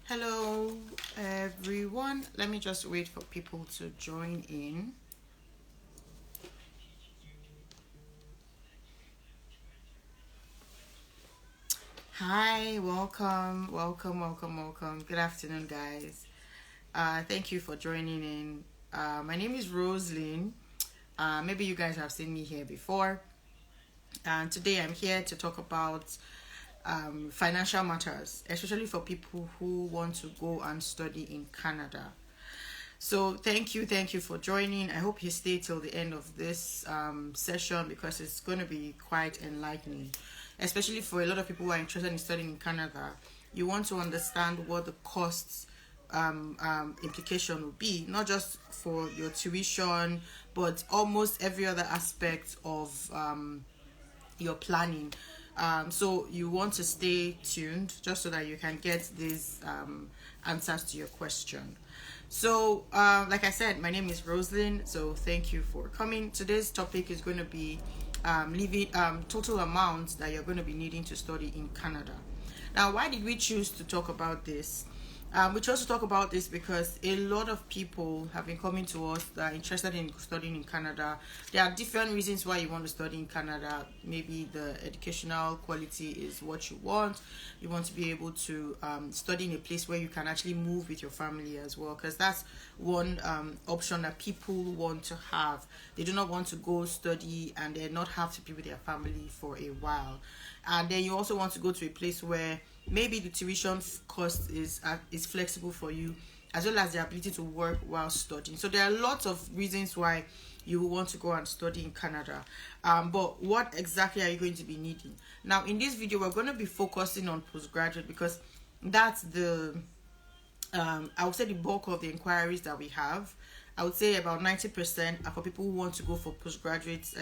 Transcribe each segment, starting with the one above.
Hello, everyone. Let me just wait for people to join in. Hi, welcome. Good afternoon, guys. Thank you for joining in. My name is Roseline. Maybe you guys have seen me here before. And today I'm here to talk about financial matters, especially for people who want to go and study in Canada. So thank you for joining. I hope you stay till the end of this session because it's going to be quite enlightening, especially for a lot of people who are interested in studying in Canada. You want to understand what the costs implication will be, not just for your tuition, but almost every other aspect of your planning. So you want to stay tuned just so that you can get these answers to your question. So, like I said, my name is Roseline. So thank you for coming. Today's topic is going to be living total amounts that you're going to be needing to study in Canada. Now, why did we choose to talk about this? We chose to talk about this because a lot of people have been coming to us that are interested in studying in Canada. There are different reasons why you want to study in Canada. Maybe the educational quality is what you want. You want to be able to study in a place where you can actually move with your family as well, because that's one option that people want to have. They do not want to go study and then not have to be with their family for a while. And then you also want to go to a place where maybe the tuition cost is flexible for you, as well as the ability to work while studying. So there are lots of reasons why you want to go and study in Canada. But what exactly are you going to be needing? Now, in this video, we're going to be focusing on postgraduate because that's the I would say the bulk of the inquiries that we have. I would say about 90% are for people who want to go for postgraduate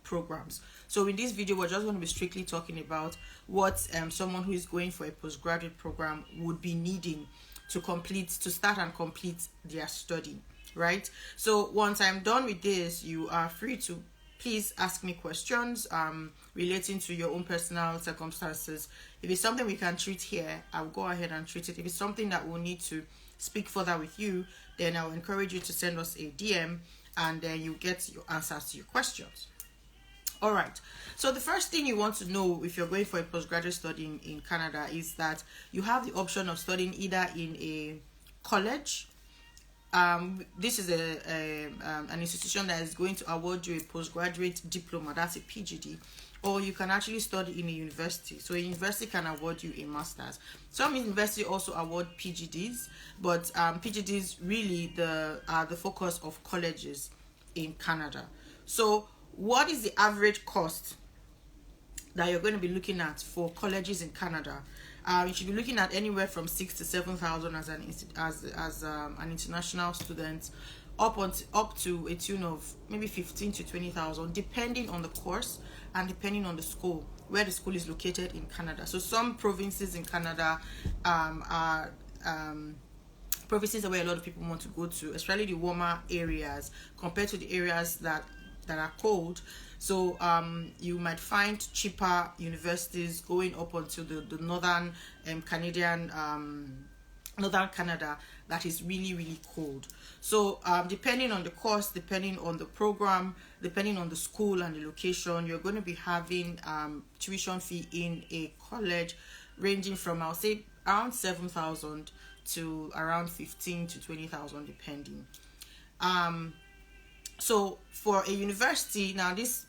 programs. So in this video, we're just going to be strictly talking about what someone who is going for a postgraduate program would be needing to start and complete their study, right? So once I'm done with this, you are free to please ask me questions relating to your own personal circumstances. If it's something we can treat here, I'll go ahead and treat it. If it's something that we'll need to speak further with you, then I'll encourage you to send us a DM and then you get your answers to your questions. All right. So the first thing you want to know if you're going for a postgraduate study in Canada is that you have the option of studying either in a college. This is an institution that is going to award you a postgraduate diploma, that's a PGD, or you can actually study in a university. So a university can award you a master's. Some universities also award PGDs, but PGDs really are the focus of colleges in Canada. So what is the average cost that you're going to be looking at for colleges in Canada? You should be looking at anywhere from 6,000 to 7,000 as an international student, up to a tune of maybe 15 to 20,000, depending on the course and depending on the school, where the school is located in Canada. So some provinces in Canada are provinces where a lot of people want to go to, especially the warmer areas compared to the areas that are cold. So you might find cheaper universities going up onto the northern northern Canada that is really cold. So depending on the course, depending on the program, depending on the school and the location, you're going to be having tuition fee in a college ranging from, I'll say, around 7,000 to around 15 to 20,000 depending. So for a university, now this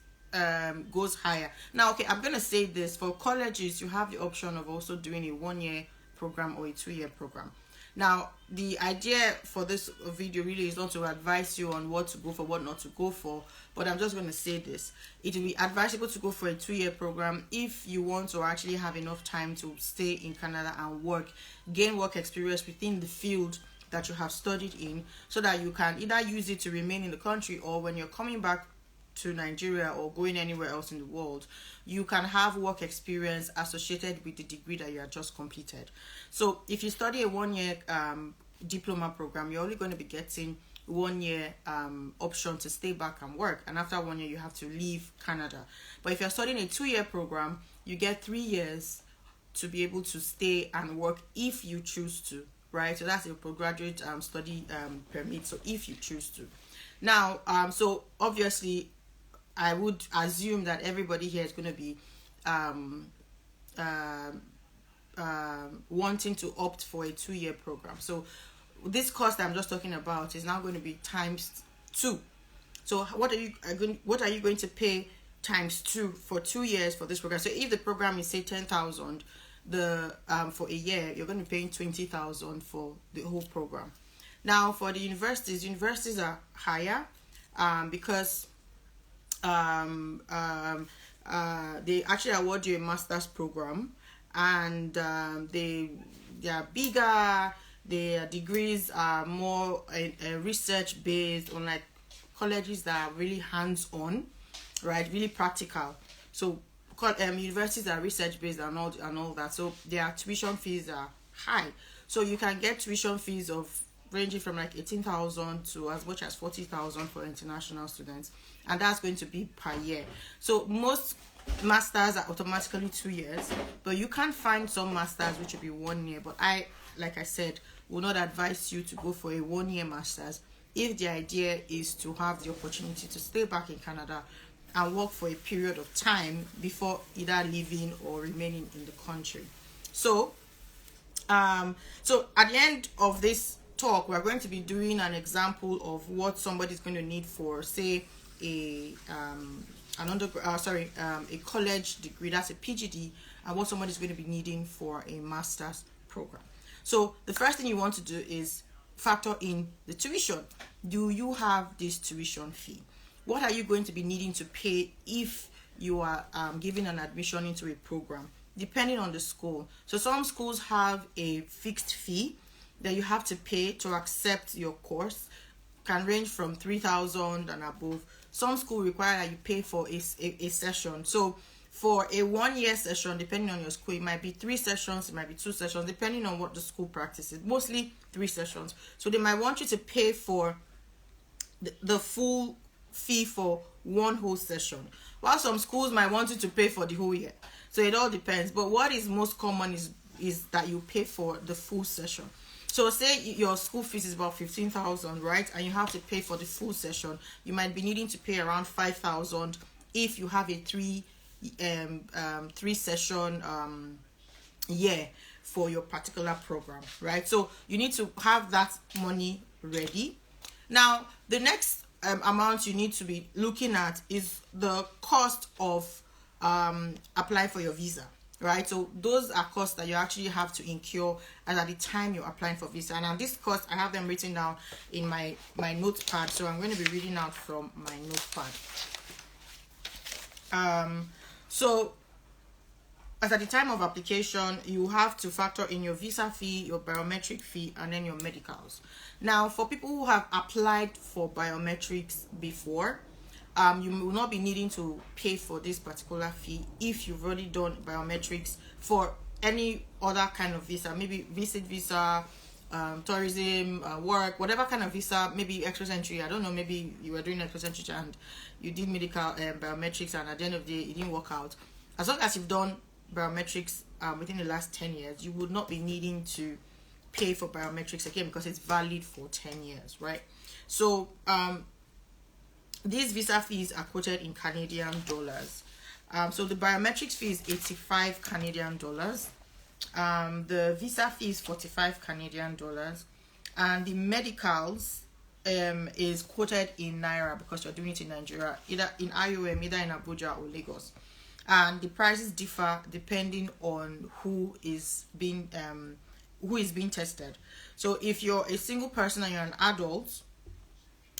goes higher. Now, okay, I'm going to say this. For colleges, you have the option of also doing a 1-year program or a 2-year program. Now, the idea for this video really is not to advise you on what to go for, what not to go for, but I'm just going to say this. It will be advisable to go for a 2-year program if you want to actually have enough time to stay in Canada and gain work experience within the field that you have studied in, so that you can either use it to remain in the country, or when you're coming back to Nigeria or going anywhere else in the world, you can have work experience associated with the degree that you have just completed. So if you study a 1-year diploma program, you're only going to be getting 1 year option to stay back and work, and after 1 year you have to leave Canada. But if you're studying a 2-year program, you get 3 years to be able to stay and work if you choose to, right? So that's a postgraduate study permit. So if you choose to. Now, so obviously, I would assume that everybody here is going to be wanting to opt for a 2-year program. So this cost I'm just talking about is now going to be times 2. So what are you going to pay times 2 for 2 years for this program? So if the program is say 10,000, for a year, you're going to be paying 20,000 for the whole program. Now for the universities are higher because they actually award you a master's program, and they are bigger. Their degrees are more research based, unlike colleges that are really hands-on, right? Really practical. So universities are research based and all that. So their tuition fees are high. So you can get tuition fees of ranging from like 18,000 to as much as 40,000 for international students, and that's going to be per year. So most masters are automatically 2 years, but you can find some masters which will be 1 year. But like I said, will not advise you to go for a 1-year masters if the idea is to have the opportunity to stay back in Canada and work for a period of time before either leaving or remaining in the country. So so at the end of this talk, we're going to be doing an example of what somebody's going to need for, say, a college degree, that's a PGD, and what somebody's going to be needing for a master's program. So the first thing you want to do is factor in the tuition. Do you have this tuition fee? What are you going to be needing to pay if you are giving an admission into a program, depending on the school? So some schools have a fixed fee that you have to pay to accept your course, can range from 3,000 and above. Some schools require that you pay for a session. So for a 1-year session, depending on your school, it might be 3 sessions, it might be 2 sessions, depending on what the school practices. Mostly 3 sessions. So they might want you to pay for the full fee for 1 whole session, while some schools might want you to pay for the whole year. So it all depends. But what is most common is that you pay for the full session. So say your school fees is about 15,000, right? And you have to pay for the full session. You might be needing to pay around 5,000 if you have a 3 session year for your particular program, right? So you need to have that money ready. Now the next amount you need to be looking at is the cost of applying for your visa, right? So those are costs that you actually have to incur at the time you're applying for visa. And this cost, I have them written down in my notepad, so I'm going to be reading out from my notepad. So as at the time of application, you have to factor in your visa fee, your biometric fee, and then your medicals. Now, for people who have applied for biometrics before, you will not be needing to pay for this particular fee if you've already done biometrics for any other kind of visa, maybe visit visa, tourism, work, whatever kind of visa, maybe express entry. I don't know, maybe you were doing express entry and you did medical biometrics, and at the end of the day, it didn't work out. As long as you've done biometrics within the last 10 years, you would not be needing to pay for biometrics again because it's valid for 10 years, right? So these visa fees are quoted in Canadian dollars. So the biometrics fee is 85 Canadian dollars. The visa fee is 45 Canadian dollars, and the medicals is quoted in Naira because you're doing it in Nigeria, either in IOM, either in Abuja or Lagos. And the prices differ depending on who is being tested. So if you're a single person and you're an adult,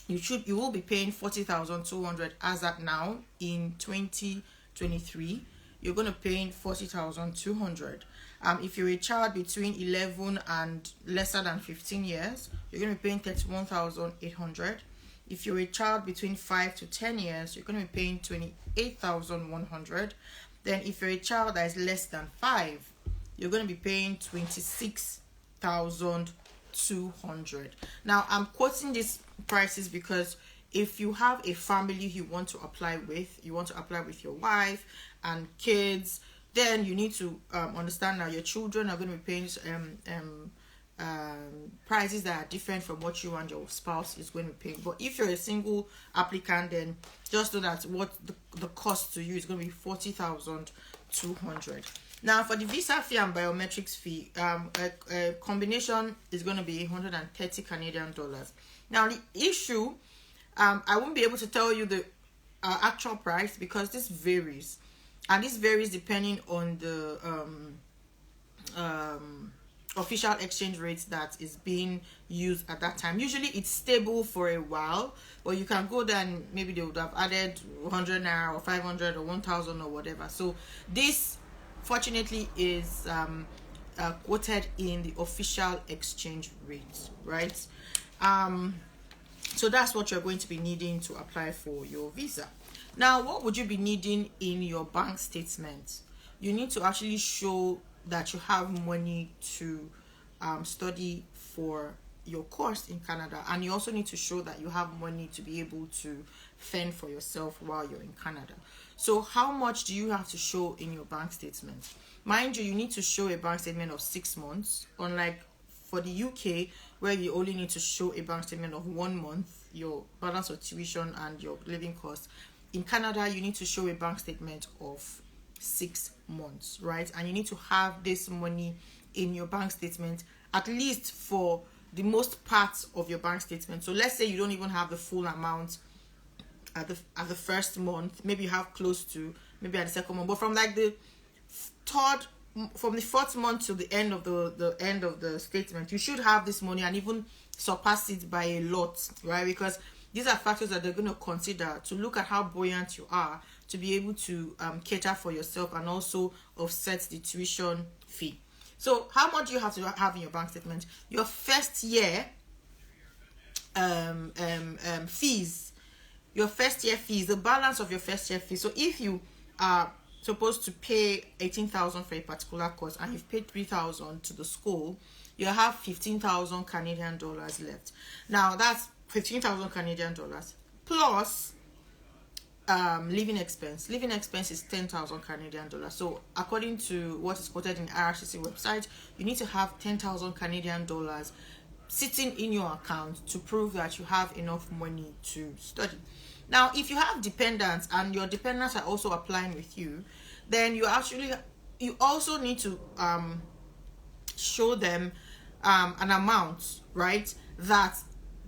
you will be paying 40,200 as at now in 2023. You're going to pay 40,200. If you're a child between 11 and lesser than 15 years, you're going to be paying 31,800. If you're a child between 5 to 10 years, you're going to be paying 28,100. Then if you're a child that is less than 5, you're going to be paying 26,200. Now, I'm quoting these prices because if you have a family you want to apply with your wife and kids, then you need to understand that your children are going to be paying prices that are different from what you and your spouse is going to pay. But if you're a single applicant, then just know that what the cost to you is going to be 40,200. Now, for the visa fee and biometrics fee, a combination is going to be 130 Canadian dollars. Now, the issue, I won't be able to tell you the actual price because this varies, and this varies depending on the official exchange rate that is being used at that time. Usually it's stable for a while, but you can go there and maybe they would have added 100 naira or 500 or 1,000 or whatever. So this fortunately is quoted in the official exchange rate, right? So that's what you're going to be needing to apply for your visa. Now, what would you be needing in your bank statement? You need to actually show that you have money to study for your course in Canada, and you also need to show that you have money to be able to fend for yourself while you're in Canada. So how much do you have to show in your bank statement? Mind you, you need to show a bank statement of 6 months, unlike for the UK where you only need to show a bank statement of 1 month, your balance of tuition and your living costs. In Canada, you need to show a bank statement of 6 months, right? And you need to have this money in your bank statement at least for the most parts of your bank statement. So let's say you don't even have the full amount at the first month, maybe you have close to, maybe at the second month, but from like the fourth month to the end of the end of the statement, you should have this money and even surpass it by a lot, right? Because these are factors that they're going to consider to look at how buoyant you are to be able to cater for yourself and also offset the tuition fee. So how much do you have to have in your bank statement? Your first year fees, the balance of your first year fees. So if you are supposed to pay 18,000 for a particular course and you've paid 3,000 to the school, you have 15,000 Canadian dollars left. Now that's 15,000 Canadian dollars plus living expense. Living expense is 10,000 Canadian dollars. So according to what is quoted in IRCC website, you need to have 10,000 Canadian dollars sitting in your account to prove that you have enough money to study. Now, if you have dependents and your dependents are also applying with you, then you also need to show them an amount, right, that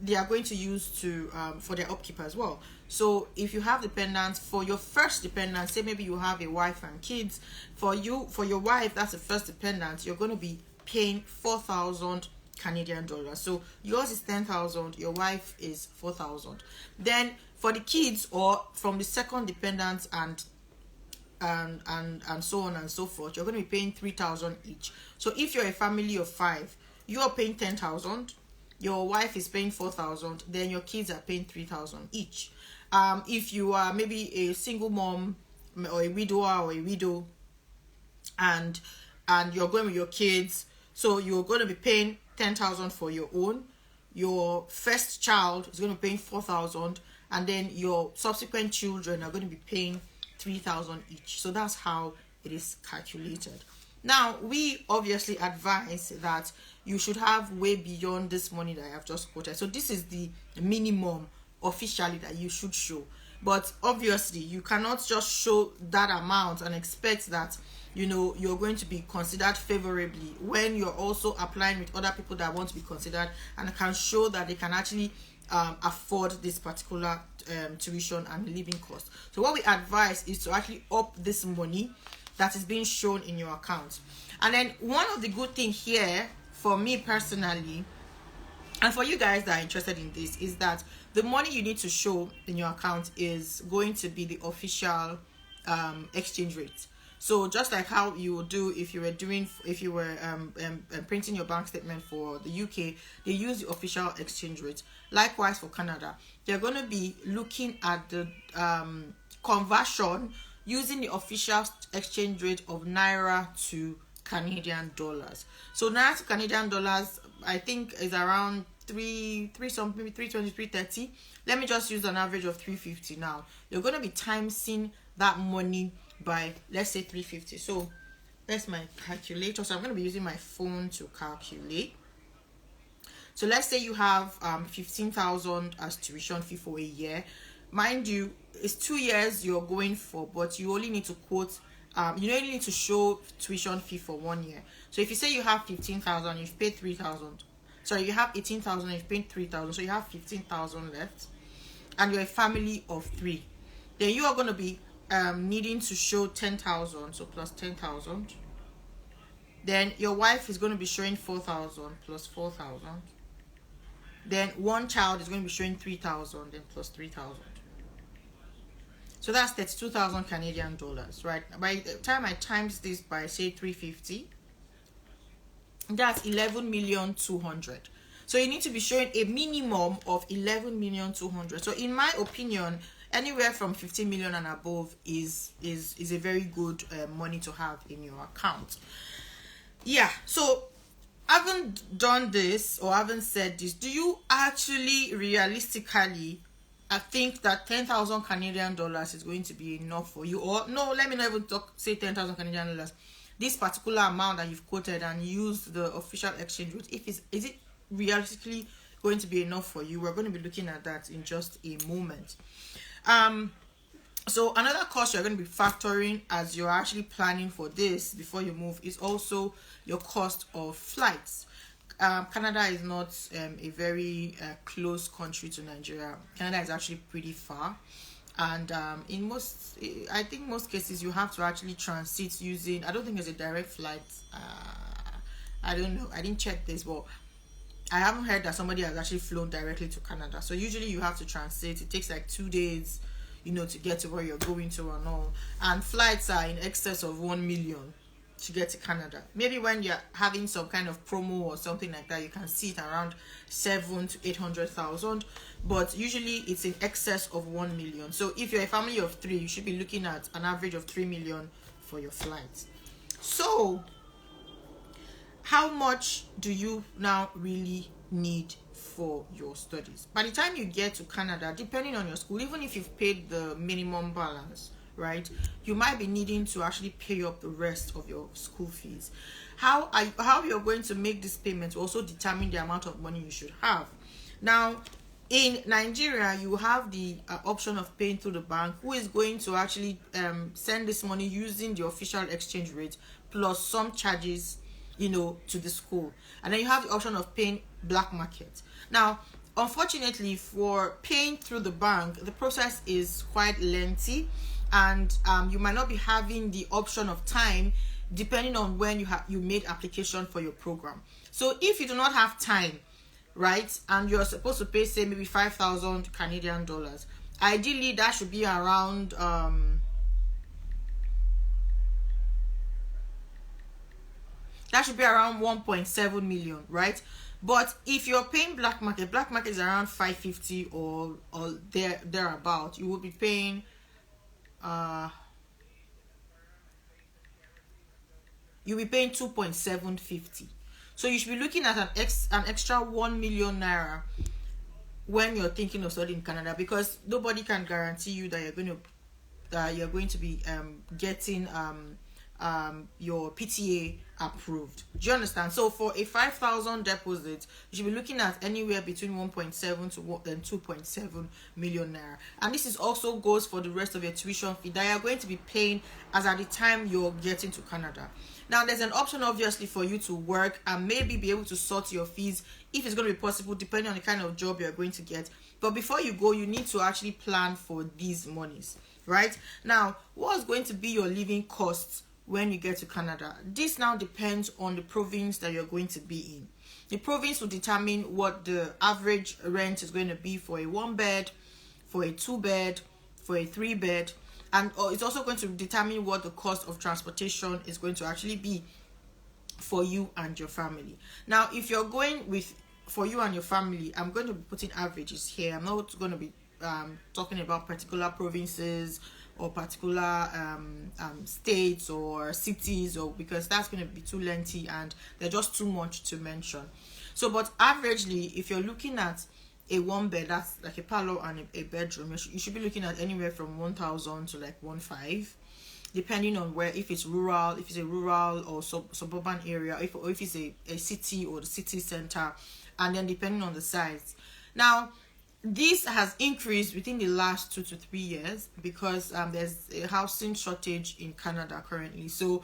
they are going to use to for their upkeep as well. So if you have dependents, for your first dependent, say maybe you have a wife and kids, for your wife, that's the first dependent, you're going to be paying 4,000 Canadian dollars. So yours is 10,000, your wife is 4,000. Then for the kids, or from the second dependent and so on and so forth, you're going to be paying 3,000 each. So if you're a family of 5, you're paying 10,000, your wife is paying 4,000, then your kids are paying 3,000 each. If you are maybe a single mom or a widower or a widow, and you're going with your kids, so you're going to be paying 10,000 for your own. Your first child is going to be paying 4,000, and then your subsequent children are going to be paying 3,000 each. So that's how it is calculated. Now, we obviously advise that you should have way beyond this money that I have just quoted. So this is the minimum officially that you should show. But obviously, you cannot just show that amount and expect that, you know, you're going to be considered favorably when you're also applying with other people that want to be considered and can show that they can actually afford this particular tuition and living cost. So what we advise is to actually up this money that is being shown in your account. And then one of the good things here for me personally, and for you guys that are interested in this, is that the money you need to show in your account is going to be the official exchange rate. So just like how you would do if you were printing your bank statement for the UK, they use the official exchange rate. Likewise for Canada, they're going to be looking at the conversion using the official exchange rate of Naira to Canadian dollars. So Naira to Canadian dollars, I think, is around maybe 320, 330. Let me just use an average of 350 now. You're going to be timesing that money by, let's say, 350. So that's my calculator. So I'm going to be using my phone to calculate. So let's say you have 15,000 as tuition fee for a year. Mind you, it's 2 years you're going for, but you only need to quote, you only need to show tuition fee for 1 year. So if you say you have 15,000, you've paid 3,000. Sorry, you have 18,000, you've paid 3,000, so you have 15,000 left, and you're a family of 3. Then you are going to be needing to show 10,000, so plus 10,000. Then your wife is going to be showing 4,000 plus 4,000. Then one child is going to be showing 3,000, then plus 3,000. So that's 32,000 Canadian dollars, right? By the time I times this by, say, 350, that's 11,200,000. So you need to be showing a minimum of 11,200,000. So in my opinion, anywhere from 50 million and above is a very good money to have in your account. Yeah. So I haven't done this or haven't said this. Do you actually realistically I think that 10,000 Canadian dollars is going to be enough for you? Or no, let me not even say 10,000 Canadian dollars. This particular amount that you've quoted and used the official exchange rate, is it realistically going to be enough for you? We're going to be looking at that in just a moment. So another cost you're going to be factoring as you're actually planning for this before you move is also your cost of flights. Canada is not a very close country to Nigeria. Canada is actually pretty far, and in most, I think most cases you have to actually transit using, I don't think there's a direct flight. I don't know, I didn't check this, but I haven't heard that somebody has actually flown directly to Canada. So usually you have to transit. It takes like 2 days, to get to where you're going to and all. And flights are in excess of 1 million to get to Canada. Maybe when you're having some kind of promo or something like that, you can see it around 700,000 to 800,000. But usually it's in excess of 1 million. So if you're a family of 3, you should be looking at an average of 3 million for your flights. So how much do you now really need for your studies? By the time you get to Canada, depending on your school, even if you've paid the minimum balance, right, you might be needing to actually pay up the rest of your school fees. How you're going to make this payment will also determine the amount of money you should have. Now, in Nigeria, you have the option of paying through the bank, who is going to actually send this money using the official exchange rate plus some charges, to the school. And then you have the option of paying black market. Now, unfortunately, for paying through the bank, the process is quite lengthy, and you might not be having the option of time depending on when you made application for your program. So if you do not have time, right, and you're supposed to pay, say, maybe 5,000 Canadian dollars, ideally that should be around that should be around 1.7 million, right? But if you're paying black market is around 550 or thereabout. You will be paying you'll be paying 2.750. So you should be looking at an extra 1 million naira when you're thinking of studying in Canada, because nobody can guarantee you that you're going to be getting your PTA approved. Do you understand? So for a 5,000 deposit, you should be looking at anywhere between 1.7 to 2.7 million naira. And this is also goes for the rest of your tuition fee that you're going to be paying as at the time you're getting to Canada. Now, there's an option obviously for you to work and maybe be able to sort your fees if it's going to be possible, depending on the kind of job you're going to get. But before you go, you need to actually plan for these monies, right? Now, what's going to be your living costs when you get to Canada? This now depends on the province that you're going to be in. The province will determine what the average rent is going to be for a 1-bed, for a 2-bed, for a 3-bed, and it's also going to determine what the cost of transportation is going to actually be for you and your family. Now, if you're going with for you and your family, I'm going to be putting averages here. I'm not going to be talking about particular provinces or particular states or cities, or because that's going to be too lengthy and they're just too much to mention. So, but averagely, if you're looking at a 1-bed, that's like a parlor and a bedroom, you should be looking at anywhere from 1,000 to like 1.5. depending on where, if it's rural, if it's a rural or suburban area, or if it's a city or the city center, and then depending on the size. Now, this has increased within the last 2 to 3 years because there's a housing shortage in Canada currently. So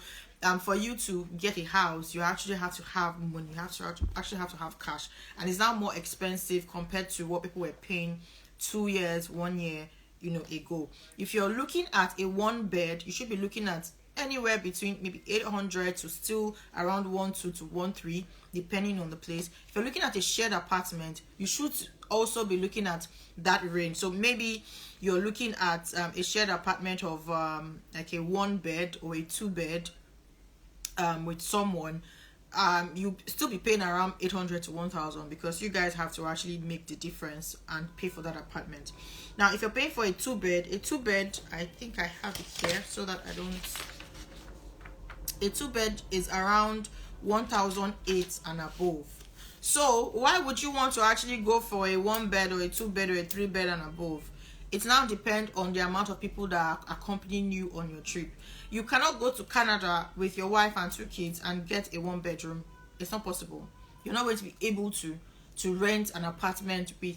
for you to get a house, you actually have to have money. You actually have to have cash, and it's now more expensive compared to what people were paying 2 years, 1 year, ago. If you're looking at a one bed, you should be looking at anywhere between maybe 800 to still around 1.2 to 1.3, depending on the place. If you're looking at a shared apartment, you should also be looking at that range. So maybe you're looking at a shared apartment of like a 1 bed or a 2 bed with someone. You still be paying around 800 to 1,000 because you guys have to actually make the difference and pay for that apartment. Now, if you're paying for a 2 bed, I think I have it here so that I don't. A 2 bed is around 1,008 and above. So why would you want to actually go for a 1 bed or a 2 bed or a 3 bed and above? It now depends on the amount of people that are accompanying you on your trip. You cannot go to Canada with your wife and 2 kids and get a 1 bedroom. It's not possible. You're not going to be able to rent an apartment with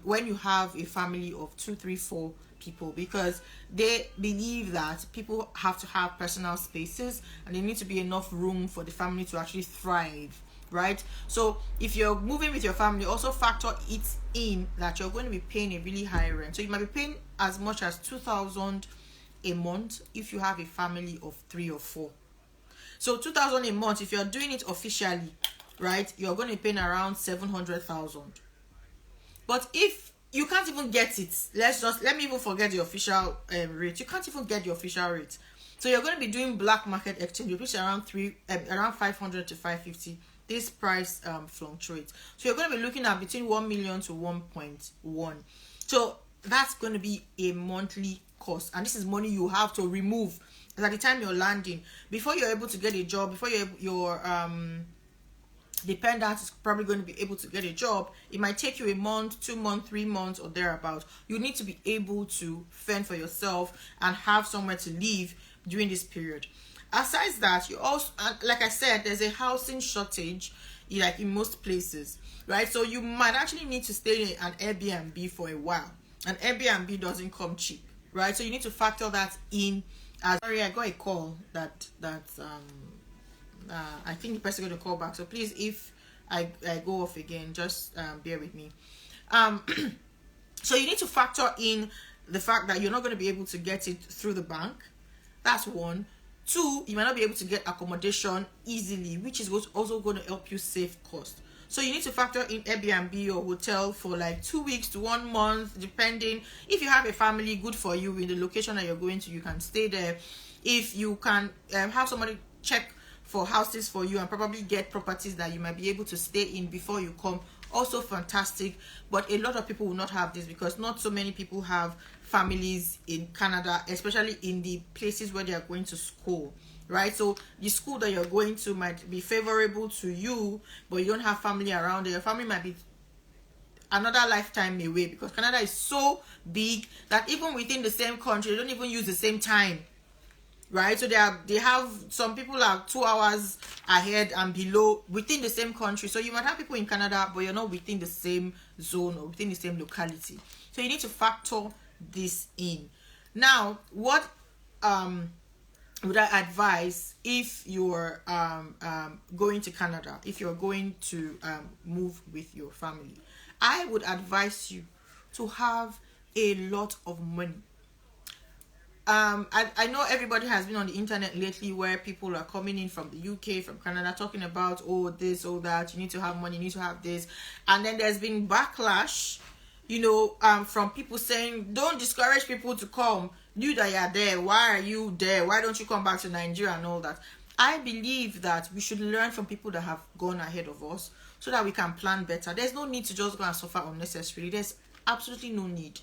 when you have a family of 2, 3, 4 people, because they believe that people have to have personal spaces and there needs to be enough room for the family to actually thrive, right? So if you're moving with your family, also factor it in that you're going to be paying a really high rent. So you might be paying as much as 2,000 a month if you have a family of 3 or 4. So 2,000 a month, if you're doing it officially, right, you're going to be paying around 700,000. But if you can't even get it, let me even forget the official rate. You can't even get the official rate. So you're going to be doing black market exchange, which is around 500 to 550. This price fluctuates. So you're going to be looking at between 1 million to 1.1. So that's going to be a monthly cost, and this is money you have to remove at the time you're landing. Before you're able to get a job, before your dependent is probably going to be able to get a job, it might take you a month, 2 months, 3 months or thereabout. You need to be able to fend for yourself and have somewhere to live during this period. Aside that, you also, like I said, there's a housing shortage like in most places, right? So you might actually need to stay in an Airbnb for a while. An Airbnb doesn't come cheap, right? So you need to factor that in. Sorry, I got a call that I think the person is going to call back. So please, if I go off again, just bear with me. So you need to factor in the fact that you're not going to be able to get it through the bank. That's one. 2, you might not be able to get accommodation easily, which is also going to help you save cost. So you need to factor in Airbnb or hotel for like 2 weeks to 1 month, depending. If you have a family, good for you. In the location that you're going to, you can stay there. If you can have somebody check for houses for you and probably get properties that you might be able to stay in before you come, also fantastic. But a lot of people will not have this because not so many people have families in Canada, especially in the places where they are going to school, right? So the school that you're going to might be favorable to you, but you don't have family around there. Your family might be another lifetime away because Canada is so big that even within the same country, they don't even use the same time, right? So they have some people are 2 hours ahead and below within the same country. So you might have people in Canada, but you're not within the same zone or within the same locality. So you need to factor this in. Now, what would I advise if you're going to Canada, if you're going to move with your family? I would advise you to have a lot of money. I know everybody has been on the internet lately where people are coming in from the UK, from Canada, talking about, oh, this, oh, that, you need to have money, you need to have this. And then there's been backlash, from people saying, don't discourage people to come. You that you're there, why are you there? Why don't you come back to Nigeria and all that? I believe that we should learn from people that have gone ahead of us so that we can plan better. There's no need to just go and suffer unnecessarily. There's absolutely no need.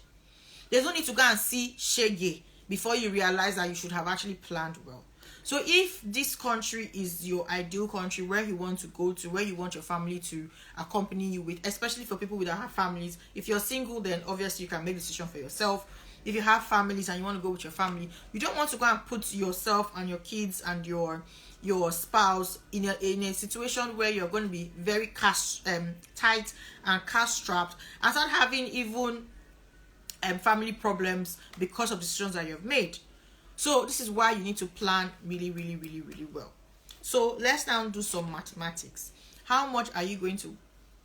There's no need to go and see shege before you realize that you should have actually planned well. So if this country is your ideal country where you want to go to, where you want your family to accompany you with, especially for people who don't have families, if you're single, then obviously you can make the decision for yourself. if you have families and you want to go with your family, you don't want to go and put yourself and your kids and your spouse in a situation where you're going to be very cash tight and cash strapped, and start having even family problems because of decisions that you've made. So this is why you need to plan really, really, really, really well. So let's now do some mathematics. How much are you going to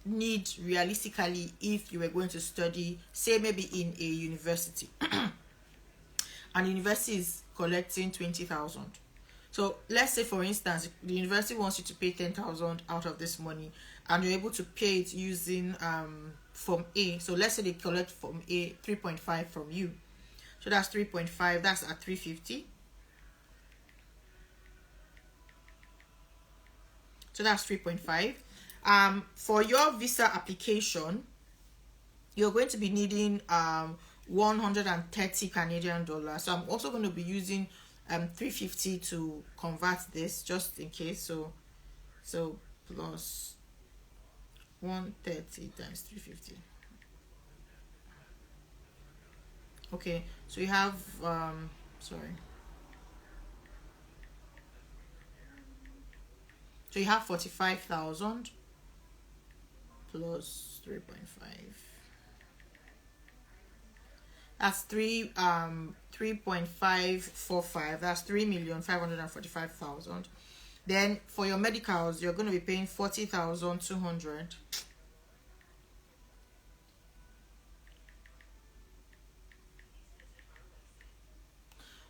need realistically if you were going to study, say maybe in a university, and the university is collecting 20,000. So let's say, for instance, the university wants you to pay 10,000 out of this money, and you're able to pay it using Form A. So let's say they collect Form A 3.5 from you. So that's 3.5. That's at 350. So that's 3.5. For your visa application, you're going to be needing 130 Canadian dollars. So I'm also going to be using 350 to convert this, just in case. So plus 130 times 350. Okay, so you have sorry. So you have 45,000 plus 3.5. That's 3.545. That's 3,545,000. Then for your medicals, you're going to be paying 40,200.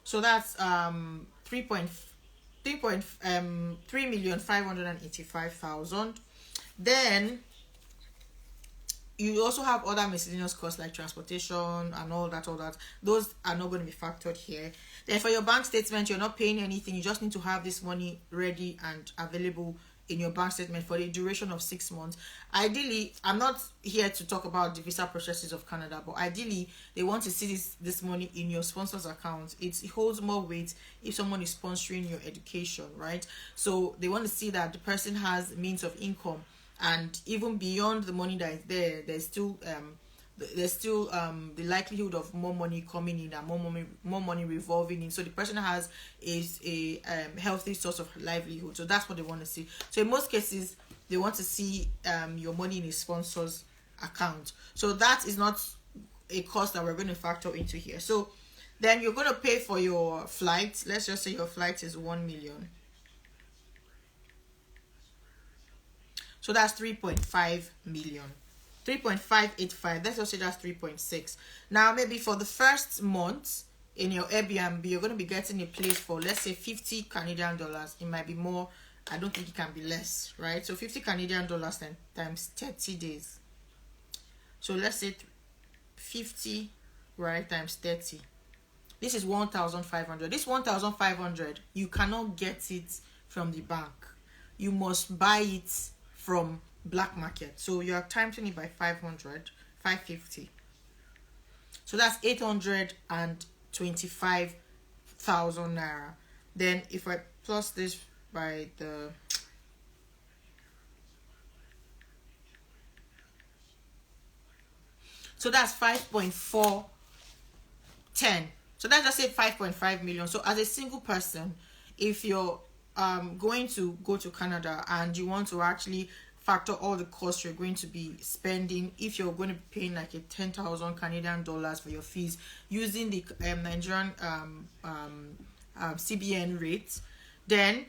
So that's 3,585,000. Then you also have other miscellaneous costs like transportation and all that. Those are not going to be factored here. Then for your bank statement, you're not paying anything. You just need to have this money ready and available in your bank statement for the duration of 6 months. Ideally, I'm not here to talk about the visa processes of Canada, but ideally they want to see this money in your sponsor's account. It holds more weight if someone is sponsoring your education, right? So they want to see that the person has means of income, and even beyond the money that is there, there's still the likelihood of more money coming in and more money revolving in. So the person has a healthy source of livelihood. So that's what they want to see. So in most cases, they want to see your money in a sponsor's account. So that is not a cost that we're going to factor into here. So then you're going to pay for your flight. Let's just say your flight is 1 million. So that's 3.5 million. 3.585. Let's just say that's 3.6. Now maybe for the first month in your Airbnb, you're going to be getting a place for, let's say, 50 Canadian dollars. It might be more. I don't think it can be less, right? So 50 Canadian dollars times 30 days. So let's say 50, right, times 30. This is 1,500. This 1,500, you cannot get it from the bank. You must buy it from black market. So you are timing it by 550. So that's 825,000 naira. Then if I plus this by the so that's 5.410. So that's just say 5.5 million. So as a single person, if you're going to go to Canada and you want to actually factor all the costs you're going to be spending, if you're going to be paying like a 10,000 Canadian dollars for your fees using the Nigerian CBN rate, then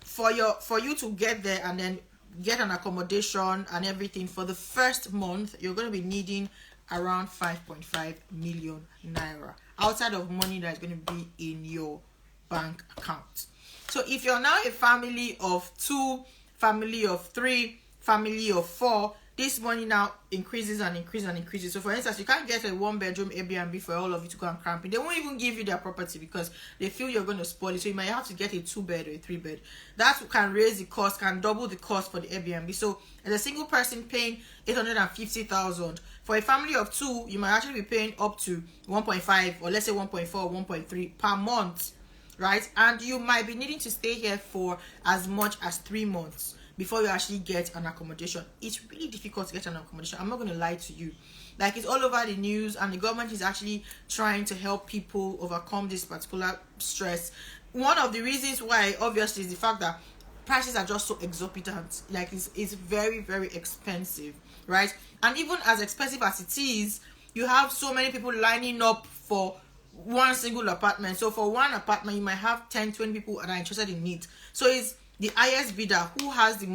for you to get there and then get an accommodation and everything for the first month, you're going to be needing around 5.5 million naira outside of money that's going to be in your bank account. So if you're now a family of 2, family of 3, family of 4, this money now increases and increases and increases. So for instance, you can't get a 1-bedroom Airbnb for all of you to go and camp in. They won't even give you their property because they feel you're going to spoil it. So you might have to get a 2-bed or a 3-bed. That can raise the cost, can double the cost for the Airbnb. So as a single person paying 850,000, for a family of 2, you might actually be paying up to 1.5 or let's say 1.4 or 1.3 per month, right? And you might be needing to stay here for as much as 3 months. before you actually get an accommodation. It's really difficult to get an accommodation. I'm not going to lie to you. Like, it's all over the news, and the government is actually trying to help people overcome this particular stress. One of the reasons why, obviously, is the fact that prices are just so exorbitant. Like, it's very, very expensive, right? And even as expensive as it is, you have so many people lining up for one single apartment. So for one apartment, you might have 10-20 people that are interested in it. So it's the highest bidder who has the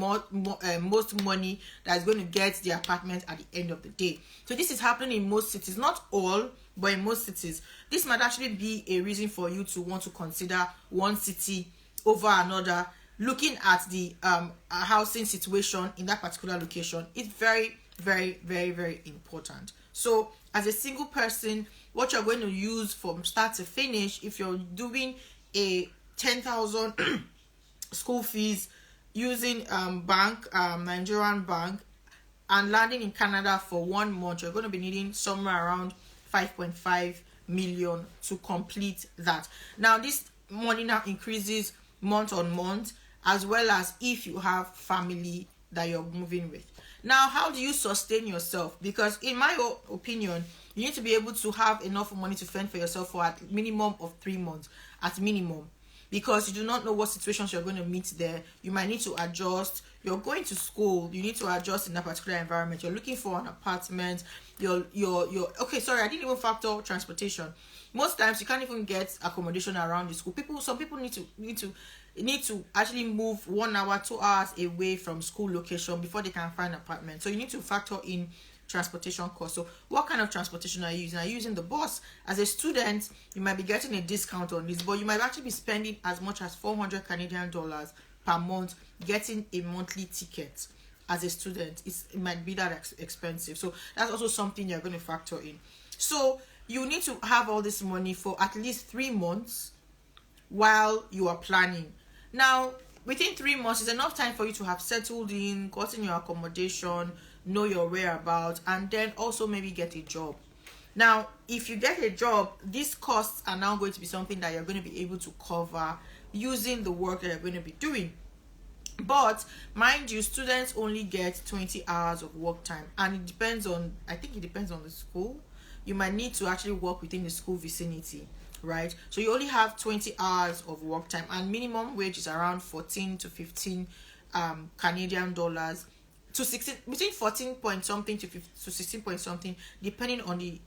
most money that is going to get the apartment at the end of the day. So this is happening in most cities, not all, but in most cities. This might actually be a reason for you to want to consider one city over another. Looking at the housing situation in that particular location is very, very, very, very important. So as a single person, what you're going to use from start to finish, if you're doing a 10,000 school fees using Nigerian bank, and landing in Canada for 1 month, you're going to be needing somewhere around 5.5 million to complete that. Now this money now increases month on month, as well as if you have family that you're moving with. Now, how do you sustain yourself? Because in my opinion, you need to be able to have enough money to fend for yourself for at minimum of 3 months, at minimum, because you do not know what situations you're going to meet there. You might need to adjust. You're going to school, you need to adjust in that particular environment. You're looking for an apartment. You're okay, sorry, I didn't even factor transportation. Most times you can't even get accommodation around the school. Some people need to actually move 1 hour, 2 hours away from school location before they can find an apartment. So you need to factor in transportation costs. So what kind of transportation are you using? Are you using the bus? As a student, you might be getting a discount on this, but you might actually be spending as much as 400 Canadian dollars per month getting a monthly ticket. As a student, it might be that expensive. So that's also something you're going to factor in. So you need to have all this money for at least 3 months while you are planning. Now, within 3 months is enough time for you to have settled in, gotten your accommodation, know your whereabouts, and then also maybe get a job. Now, if you get a job, these costs are now going to be something that you're going to be able to cover using the work that you're going to be doing. But mind you, students only get 20 hours of work time, and it depends on the school. You might need to actually work within the school vicinity, right? So you only have 20 hours of work time, and minimum wage is around 14 to 15 Canadian dollars to 16, between 14 point something to 16 point something, depending on the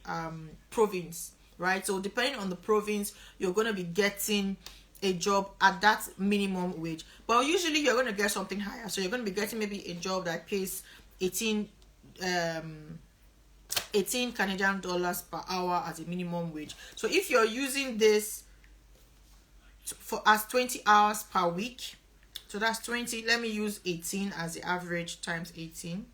province, right? So depending on the province, you're going to be getting a job at that minimum wage, but usually you're going to get something higher. So you're going to be getting maybe a job that pays 18 Canadian dollars per hour as a minimum wage. So if you're using this as 20 hours per week, so that's 20, let me use 18 as the average times 18,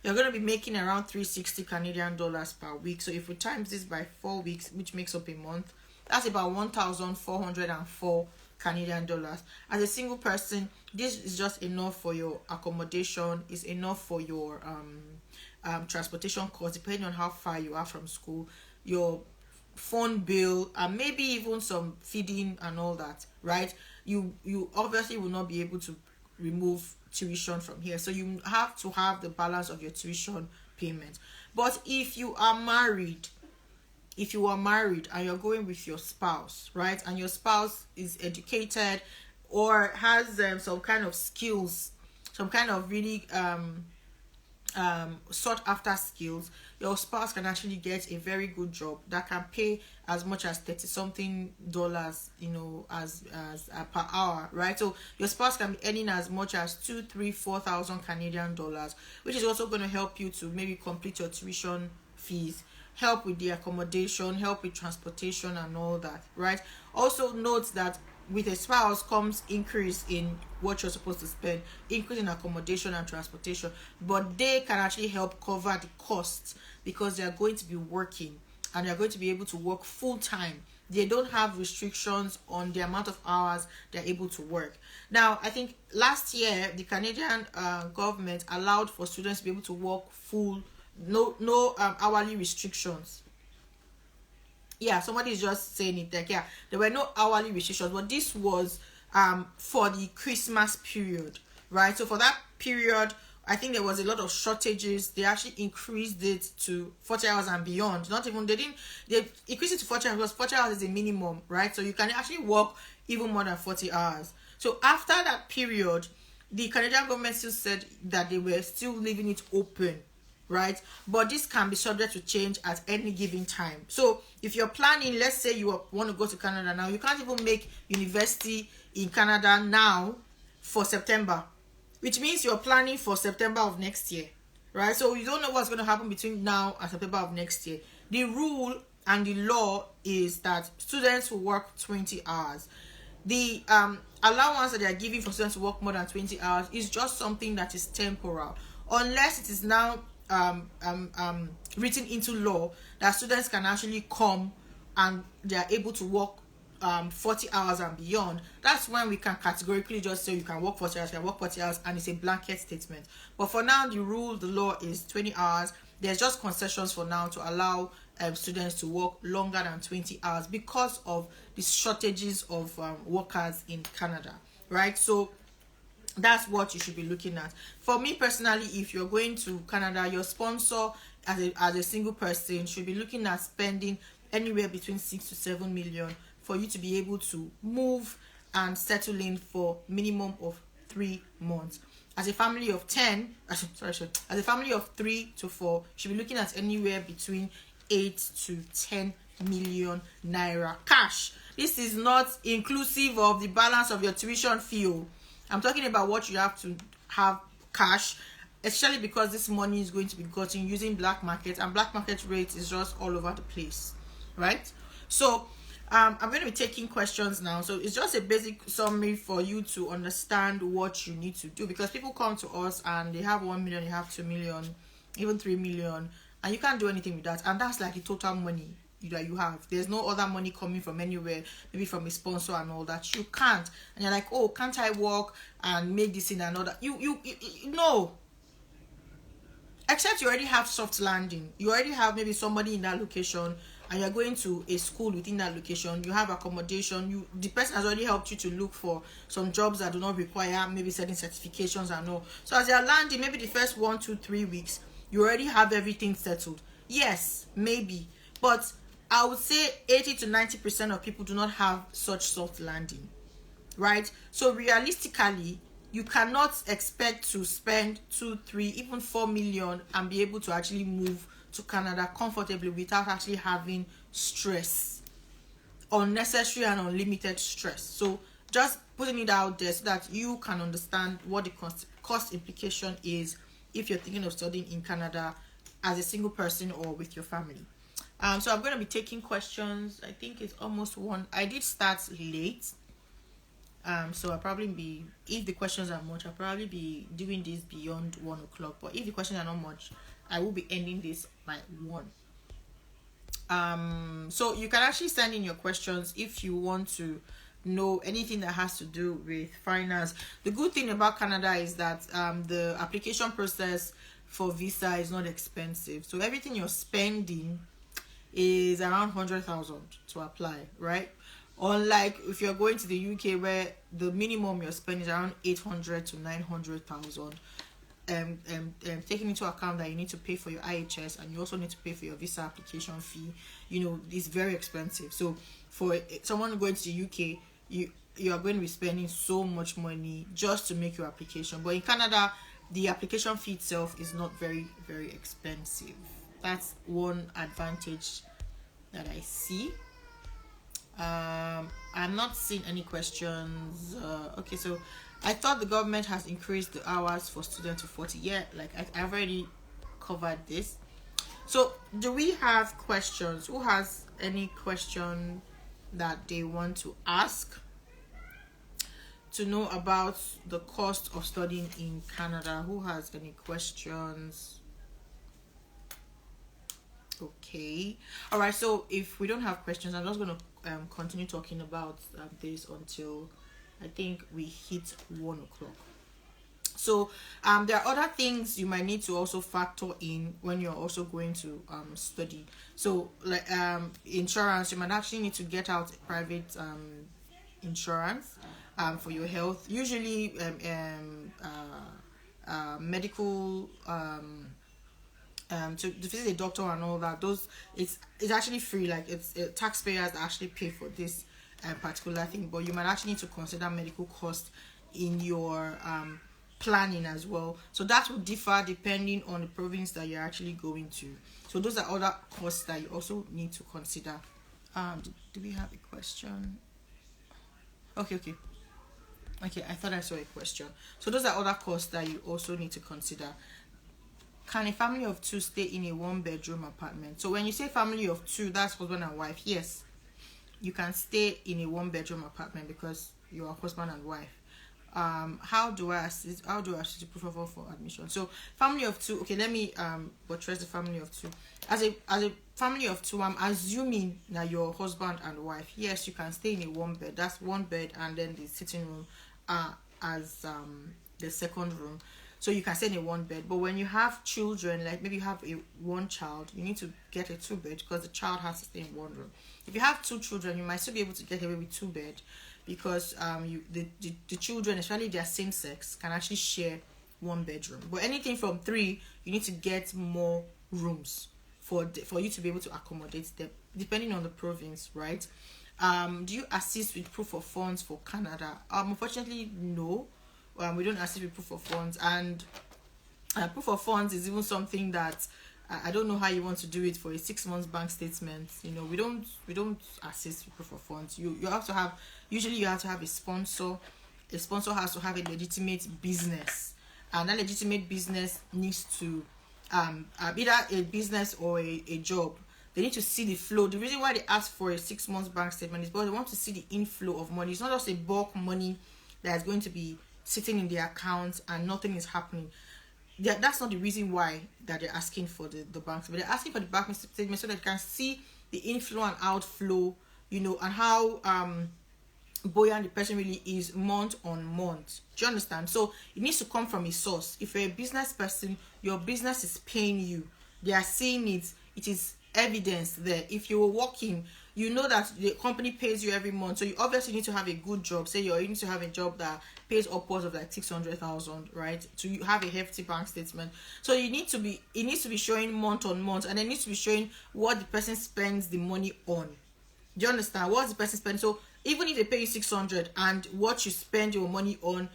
you're going to be making around 360 Canadian dollars per week. So if we times this by 4 weeks, which makes up a month, that's about 1,404 Canadian dollars. As a single person, this is just enough for your accommodation, is enough for your transportation costs, depending on how far you are from school, your phone bill, and maybe even some feeding and all that, right? You obviously will not be able to remove tuition from here, so you have to have the balance of your tuition payment. But if you are married and you're going with your spouse, right, and your spouse is educated or has some kind of skills, some kind of really sought after skills, your spouse can actually get a very good job that can pay as much as 30 something dollars, as per hour, right? So your spouse can be earning as much as 2,000, 3,000, 4,000 Canadian dollars, which is also going to help you to maybe complete your tuition fees, help with the accommodation, help with transportation and all that, right? Also note that with a spouse comes increase in what you're supposed to spend, increase in accommodation and transportation, but they can actually help cover the costs because they are going to be working and they're going to be able to work full time. They don't have restrictions on the amount of hours they're able to work. Now, I think last year the Canadian government allowed for students to be able to work full, no hourly restrictions. Yeah, somebody is just saying it like, yeah, there were no hourly restrictions, but this was for the Christmas period. right? So for that period, I think there was a lot of shortages. They actually increased it to 40 hours and beyond. Not even, they increased it to 40 hours because 40 hours is a minimum, right? So you can actually work even more than 40 hours. So after that period, the Canadian government still said that they were still leaving it open, right? But this can be subject to change at any given time. So if you're planning, let's say you want to go to Canada now, you can't even make university in Canada now for September, which means you're planning for September of next year, right? So you don't know what's going to happen between now and September of next year. The rule and the law is that students will work 20 hours. The allowance that they are giving for students to work more than 20 hours is just something that is temporal, unless it is now written into law that students can actually come and they are able to work 40 hours and beyond. That's when we can categorically just say you can work 40 hours, you can work 40 hours, and it's a blanket statement. But for now, the rule, the law is 20 hours. There's just concessions for now to allow students to work longer than 20 hours because of the shortages of workers in Canada, right? So that's what you should be looking at. For me personally, if you're going to Canada, your sponsor as a single person should be looking at spending anywhere between 6 to 7 million for you to be able to move and settle in for minimum of 3 months. As a family of 10, as a family of 3 to 4, you should be looking at anywhere between 8 to 10 million naira cash. This is not inclusive of the balance of your tuition fee. I'm talking about what you have to have cash, especially because this money is going to be gotten using black market, and black market rate is just all over the place, right? So I'm going to be taking questions now. So it's just a basic summary for you to understand what you need to do, because people come to us and they have 1 million, they have 2 million, even 3 million, and you can't do anything with that. And that's like the total money that you have. There's no other money coming from anywhere, maybe from a sponsor and all that. You can't. And you're like, oh, can't I work and make this in another? You no. Except you already have soft landing. You already have maybe somebody in that location, and you're going to a school within that location. You have accommodation. The person has already helped you to look for some jobs that do not require maybe certain certifications and all. So as you're landing, maybe the first 1, 2, 3 weeks, you already have everything settled. Yes, maybe. But I would say 80 to 90% of people do not have such soft landing, right? So realistically, you cannot expect to spend 2, 3, even 4 million and be able to actually move to Canada comfortably without actually having stress, unnecessary and unlimited stress. So just putting it out there so that you can understand what the cost implication is if you're thinking of studying in Canada as a single person or with your family. So I'm going to be taking questions. I think it's almost 1. I did start late. So I'll probably be, if the questions are much, I'll probably be doing this beyond 1 o'clock. But if the questions are not much, I will be ending this by 1. So you can actually send in your questions if you want to know anything that has to do with finance. The good thing about Canada is that the application process for visa is not expensive. So everything you're spending is around 100,000 to apply, right? Unlike if you're going to the UK, where the minimum you're spending is around 800 to 900,000. Taking into account that you need to pay for your IHS and you also need to pay for your visa application fee, it's very expensive. So for someone going to the UK, you are going to be spending so much money just to make your application. But in Canada, the application fee itself is not very, very expensive. That's one advantage that I see. I'm not seeing any questions. Okay, so I thought the government has increased the hours for students to 40. Yeah, like I've already covered this. So do we have questions? Who has any question that they want to ask to know about the cost of studying in Canada? Who has any questions? Okay, all right, so if we don't have questions, I'm just going to continue talking about this until I think we hit 1 o'clock. So there are other things you might need to also factor in when you're also going to study. So like insurance, you might actually need to get out private insurance, for your health. Usually, medical to visit a doctor and all that, those it's actually free. Like taxpayers actually pay for this particular thing, but you might actually need to consider medical cost in your planning as well. So that will differ depending on the province that you're actually going to. So those are other costs that you also need to consider. Do we have a question? Okay. Okay, I thought I saw a question. So those are other costs that you also need to consider. Can a family of two stay in a one-bedroom apartment? So when you say family of two, that's husband and wife. Yes, you can stay in a one-bedroom apartment because you are husband and wife. How do I assist the proof of for admission? So family of two. Okay, let me buttress the family of two. As a family of two, I'm assuming that you're husband and wife. Yes, you can stay in a one bed. That's one bed, and then the sitting room as the second room. So you can stay in a one bed. But when you have children, like maybe you have one child, you need to get a two bed because the child has to stay in one room. If you have two children, you might still be able to get away with two bed because the children, especially if they are same sex, can actually share one bedroom. But anything from three, you need to get more rooms for you to be able to accommodate them, depending on the province, right? Do you assist with proof of funds for Canada? Unfortunately, no. We don't assist with proof of funds, and proof of funds is even something that I don't know how you want to do it for a 6 months bank statement. We don't assist with proof of funds. You have to have, usually you have to have a sponsor. A sponsor has to have a legitimate business, and that legitimate business needs to either a business or a job. They need to see the flow. The reason why they ask for a 6 months bank statement is because they want to see the inflow of money. It's not just a bulk money that is going to be sitting in their accounts and nothing is happening. That's not the reason why that they're asking for the bank, but they're asking for the bank statement so that they can see the inflow and outflow, and how buoyant the person really is month on month. Do you understand? So it needs to come from a source. If you're a business person, your business is paying you. They are seeing it. It is evidence there. If you were working, you know that the company pays you every month, so you obviously need to have a good job. Say you need to have a job that pays upwards of like 600,000, right? To have a hefty bank statement. So it needs to be showing month on month, and it needs to be showing what the person spends the money on. Do you understand? What's the person spend? So even if they pay you 600 and what you spend your money on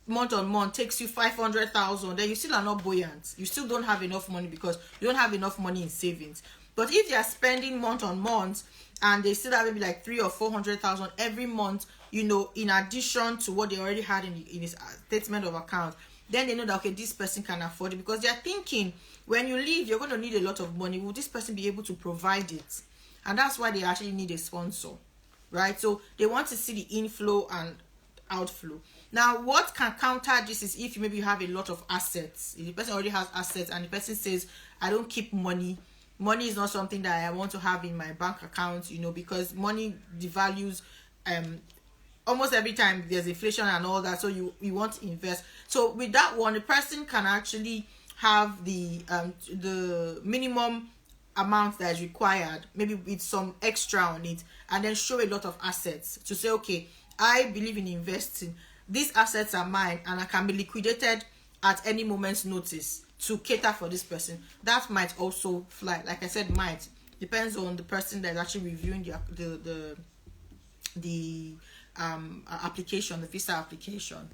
month on month takes you 500,000, then you still are not buoyant. You still don't have enough money because you don't have enough money in savings. But if they are spending month on month and they still have maybe like 300,000 or 400,000 every month, in addition to what they already had in his statement of account, then they know that, okay, this person can afford it, because they are thinking when you leave, you're going to need a lot of money. Will this person be able to provide it? And that's why they actually need a sponsor, right? So they want to see the inflow and outflow. Now, what can counter this is if maybe you have a lot of assets. If the person already has assets and the person says, I don't keep money. Money is not something that I want to have in my bank account, because money devalues almost every time there's inflation and all that. So you want to invest. So with that one, the person can actually have the minimum amount that is required, maybe with some extra on it, and then show a lot of assets to say, okay, I believe in investing. These assets are mine and I can be liquidated at any moment's notice to cater for this person. That might also fly. Like I said, might depends on the person that's actually reviewing the application, the visa application.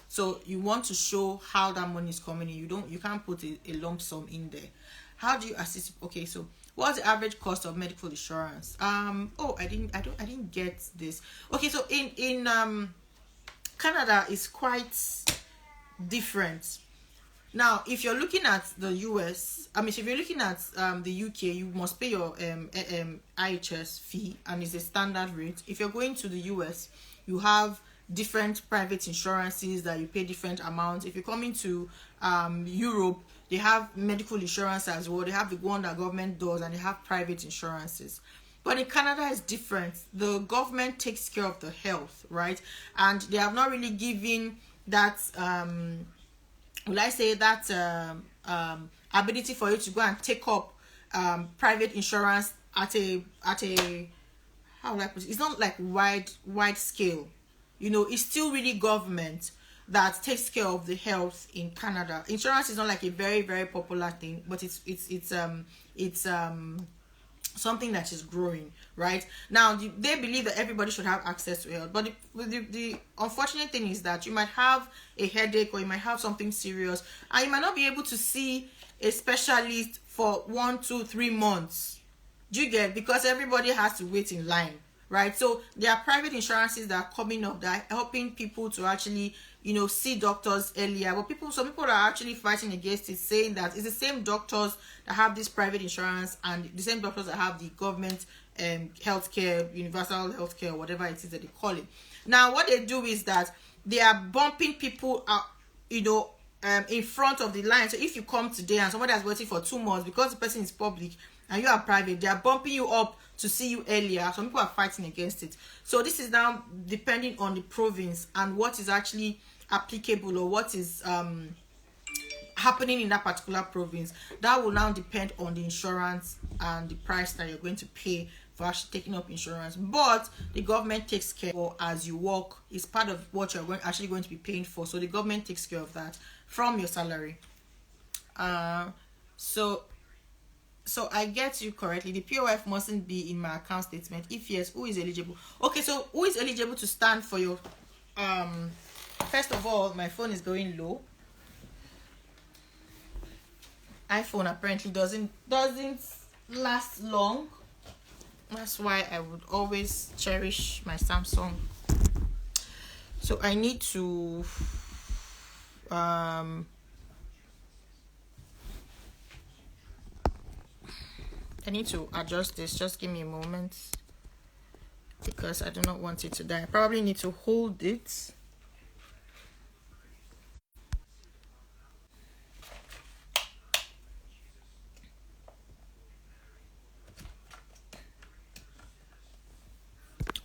So you want to show how that money is coming in. You can't put a lump sum in there. How do you assist? Okay, so what's the average cost of medical insurance? I didn't get this. Okay, so in Canada is quite different. Now, if you're looking at the US, if you're looking at the UK, you must pay your IHS fee, and it's a standard rate. If you're going to the US, you have different private insurances that you pay different amounts. If you're coming to Europe, they have medical insurance as well. They have the one that government does, and they have private insurances. But in Canada, it's different. The government takes care of the health, right? And they have not really given that ability for you to go and take up private insurance at a how would I put it? It's not like wide scale. it's still really government that takes care of the health in Canada. Insurance is not like a very, very popular thing, but it's something that is growing right now. They believe that everybody should have access to health, but the unfortunate thing is that you might have a headache, or you might have something serious, and you might not be able to see a specialist for 1, 2, 3 months. Do you get? Because everybody has to wait in line, right? So there are private insurances that are coming up that are helping people to actually see doctors earlier. But some people are actually fighting against it, saying that it's the same doctors that have this private insurance and the same doctors that have the government healthcare, universal healthcare, whatever it is that they call it. Now what they do is that they are bumping people out, in front of the line. So if you come today and somebody is waiting for 2 months, because the person is public and you are private, they are bumping you up to see you earlier. Some people are fighting against it. So this is now depending on the province and what is actually applicable, or what is happening in that particular province. That will now depend on the insurance and the price that you're going to pay for actually taking up insurance. But the government takes care of as you work. It's part of what you're actually going to be paying for. So the government takes care of that from your salary. So I get you correctly. The POF mustn't be in my account statement. If yes, who is eligible? Okay, so who is eligible to stand for your first of all, my phone is going low. iPhone apparently doesn't last long. That's why I would always cherish my Samsung. So I need to I need to adjust this. Just give me a moment, because I do not want it to die. I probably need to hold it.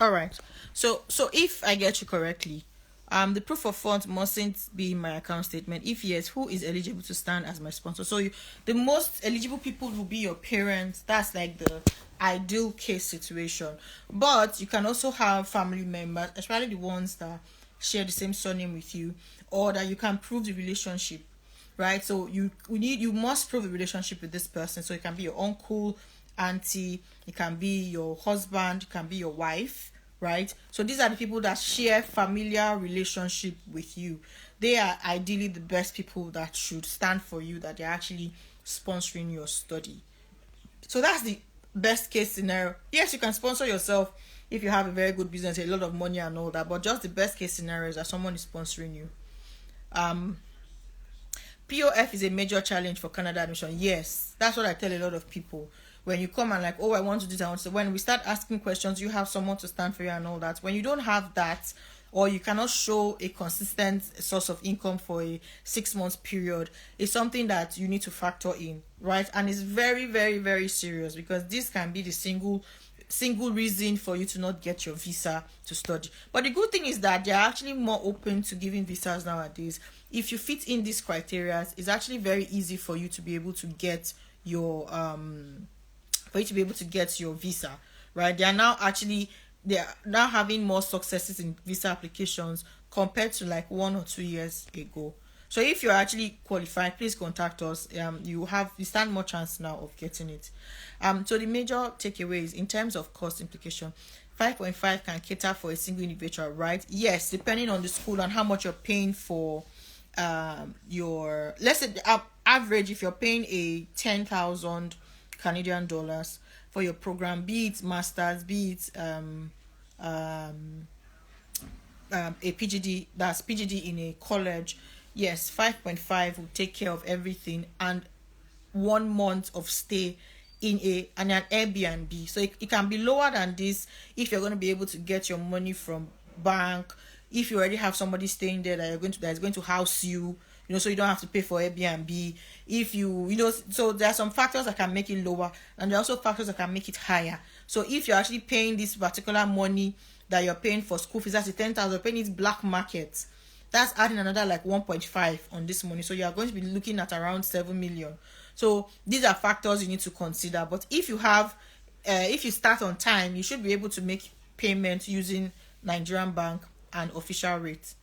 All right. So if I get you correctly, the proof of funds mustn't be in my account statement. If yes, who is eligible to stand as my sponsor? So the most eligible people will be your parents. That's like the ideal case situation. But you can also have family members, especially the ones that share the same surname with you, or that you can prove the relationship, right? So you must prove the relationship with this person. So it can be your uncle, auntie, it can be your husband, it can be your wife, right? So these are the people that share familiar relationship with you. They are ideally the best people that should stand for you, that they're actually sponsoring your study. So that's the best case scenario. Yes, you can sponsor yourself if you have a very good business, a lot of money and all that, but just the best case scenario is that someone is sponsoring you. POF is a major challenge for Canada admission. Yes, that's what I tell a lot of people. When you come and like, oh, I want to do that. So when we start asking questions, you have someone to stand for you and all that. When you don't have that, or you cannot show a consistent source of income for a 6 months period, it's something that you need to factor in, right? And it's very, very, very serious, because this can be the single reason for you to not get your visa to study. But the good thing is that they're actually more open to giving visas nowadays. If you fit in these criteria, it's actually very easy for you to be able to get your visa, right? They are now having more successes in visa applications compared to like 1 or 2 years ago. So if you're actually qualified, please contact us. You stand more chance now of getting it. So the major takeaways in terms of cost implication: 5.5 can cater for a single individual, right? Yes, depending on the school and how much you're paying for your, let's say average, if you're paying a 10,000 Canadian dollars for your program, be it masters, be it a PGD, that's PGD in a college, yes, 5.5 will take care of everything, and 1 month of stay in an Airbnb. So it can be lower than this if you're going to be able to get your money from bank, if you already have somebody staying there that is going to house you, so you don't have to pay for Airbnb. If so there are some factors that can make it lower, and there are also factors that can make it higher. So if you're actually paying this particular money that you're paying for school fees, that's the 10,000, you're paying it black market, that's adding another like 1.5 on this money. So you are going to be looking at around 7 million. So these are factors you need to consider. But if you start on time, you should be able to make payment using Nigerian bank and official rate.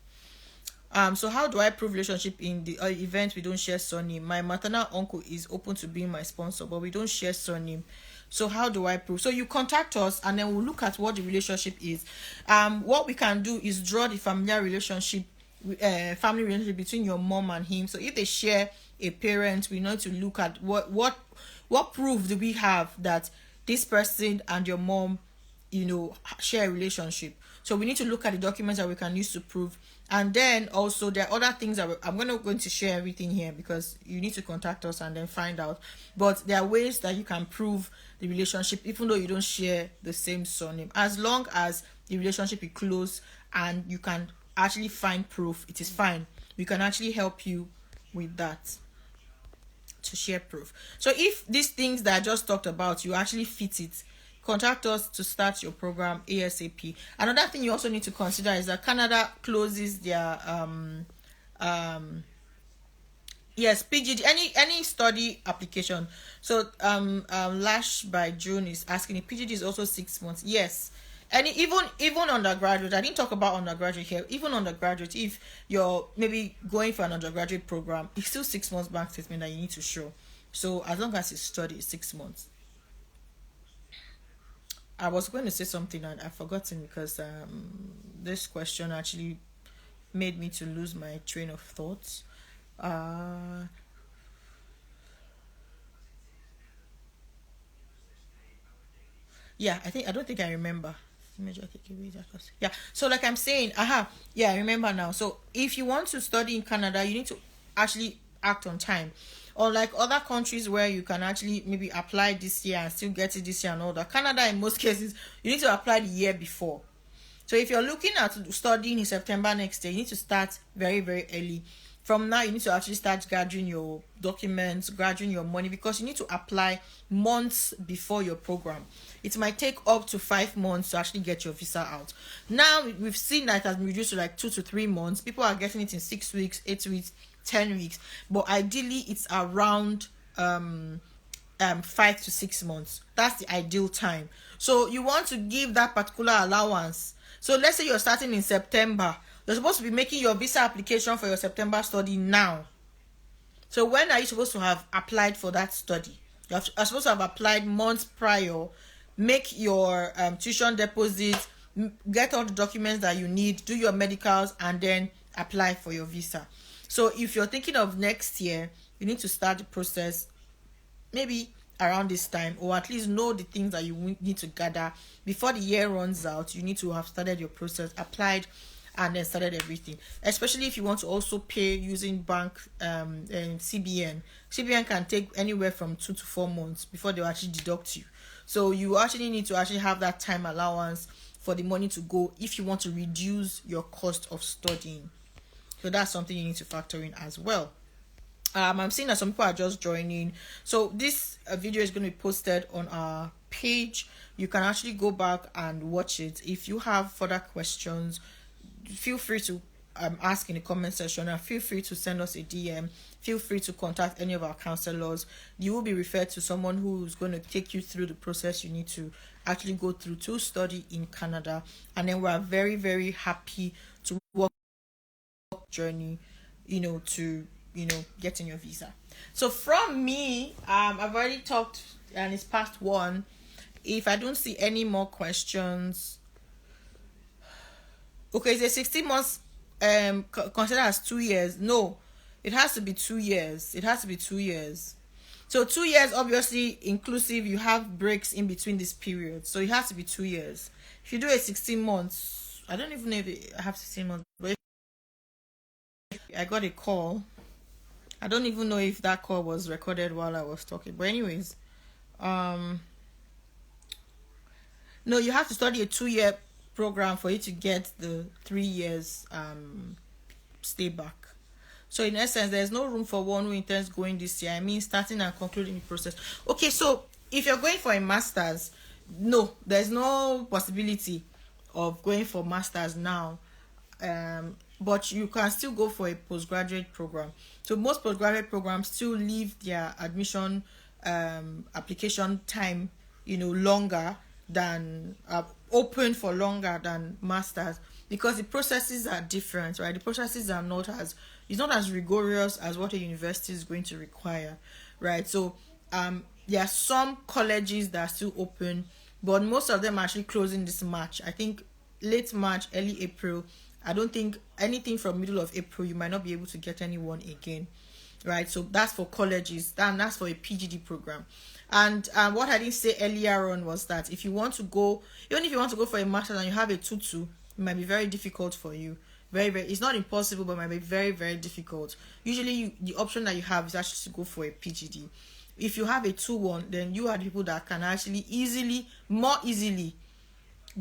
So how do I prove relationship in the event we don't share surname? My maternal uncle is open to being my sponsor, but we don't share surname. So how do I prove? So you contact us, and then we'll look at what the relationship is. What we can do is draw the family relationship between your mom and him. So if they share a parent, we need to look at what proof do we have that this person and your mom, share a relationship. So we need to look at the documents that we can use to prove. And then also there are other things that I'm going to share everything here, because you need to contact us and then find out. But there are ways that you can prove the relationship even though you don't share the same surname. As long as the relationship is close and you can actually find proof, it is fine. We can actually help you with that, to share proof. So if these things that I just talked about, you actually fit it, contact us to start your program ASAP. Another thing you also need to consider is that Canada closes their PGD, any study application. So Lash by June is asking if PGD is also 6 months. Yes. And even undergraduate, I didn't talk about undergraduate here. Even undergraduate, if you're maybe going for an undergraduate program, it's still 6 months bank statement that you need to show. So as long as it's study, it's 6 months. I was going to say something and I've forgotten, because this question actually made me to lose my train of thoughts. I don't think I remember. Major takeaways. Yeah. So like I'm saying, I remember now. So if you want to study in Canada, you need to actually act on time. Unlike other countries where you can actually maybe apply this year and still get it this year and all that, Canada in most cases you need to apply the year before. So if you're looking at studying in September next year, you need to start very, very early. From now, you need to actually start gathering your documents, gathering your money, because you need to apply months before your program. It might take up to 5 months to actually get your visa out. Now, we've seen that it has been reduced to like 2 to 3 months. People are getting it in 6 weeks, 8 weeks, 10 weeks. But ideally, it's around 5 to 6 months. That's the ideal time. So you want to give that particular allowance. So let's say you're starting in September. You're supposed to be making your visa application for your September study now. So when are you supposed to have applied for that study? You're supposed to have applied months prior. Make your tuition deposit, get all the documents that you need, do your medicals, and then apply for your visa. So if you're thinking of next year, you need to start the process maybe around this time, or at least know the things that you need to gather before the year runs out. You need to have started your process, applied, and then started everything. Especially if you want to also pay using bank and CBN. CBN can take anywhere from 2 to 4 months before they'll actually deduct you. So you actually need to actually have that time allowance for the money to go if you want to reduce your cost of studying. So that's something you need to factor in as well. I'm seeing that some people are just joining. So this video is going to be posted on our page. You can actually go back and watch it. If you have further questions, feel free to ask in the comment section, and feel free to send us a DM. Feel free to contact any of our counselors. You will be referred to someone who's going to take you through the process you need to actually go through to study in Canada. And then we are very, very happy to work journey, to getting your visa. So from me, I've already talked and it's past 1. If I don't see any more questions, okay, is it 16 months considered as 2 years? No, it has to be 2 years. It has to be 2 years. So 2 years, obviously inclusive, you have breaks in between this period. So it has to be 2 years. If you do a 16 months, I don't even know if I have 16 months, but I got a call. I don't even know if that call was recorded while I was talking. But anyways, no, you have to study a 2-year program for you to get the 3 years stay back. So in essence, there's no room for one who intends going this year. I mean, starting and concluding the process. Okay, so if you're going for a master's, no, there's no possibility of going for master's now. But you can still go for a postgraduate program. So most postgraduate programs still leave their admission application time, longer than open for longer than masters. because the processes are different, right? The processes are not as, it's not as rigorous as what a university is going to require, right? So there are some colleges that are still open, but most of them are actually closing this March. I think late March, early April. I don't think anything from middle of April you might not be able to get anyone again, right? So that's for colleges, and that's for a PGD program. And what I didn't say earlier on was that if you want to go, even if you want to go for a master's and you have a 2-2, it might be very difficult for you. Very, it's not impossible, but it might be very, very difficult. Usually the option that you have is actually to go for a PGD. If you have a 2-1, then you are the people that can actually more easily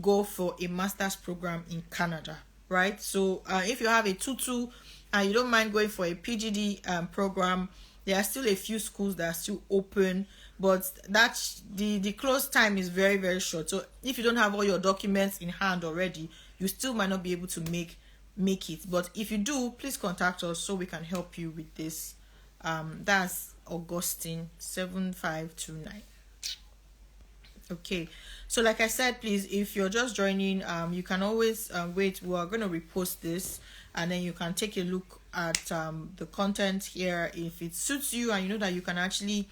go for a master's program in Canada, right? So if you have a 2-2 and you don't mind going for a PGD program, there are still a few schools that are still open, but that's the close time is very, very short. So if you don't have all your documents in hand already, you still might not be able to make it. But if you do, please contact us so we can help you with this. That's Augustine 7529. Okay, so like I said, please, if you're just joining, you can always wait. We are going to repost this, and then you can take a look at the content here. If it suits you and you know that you can actually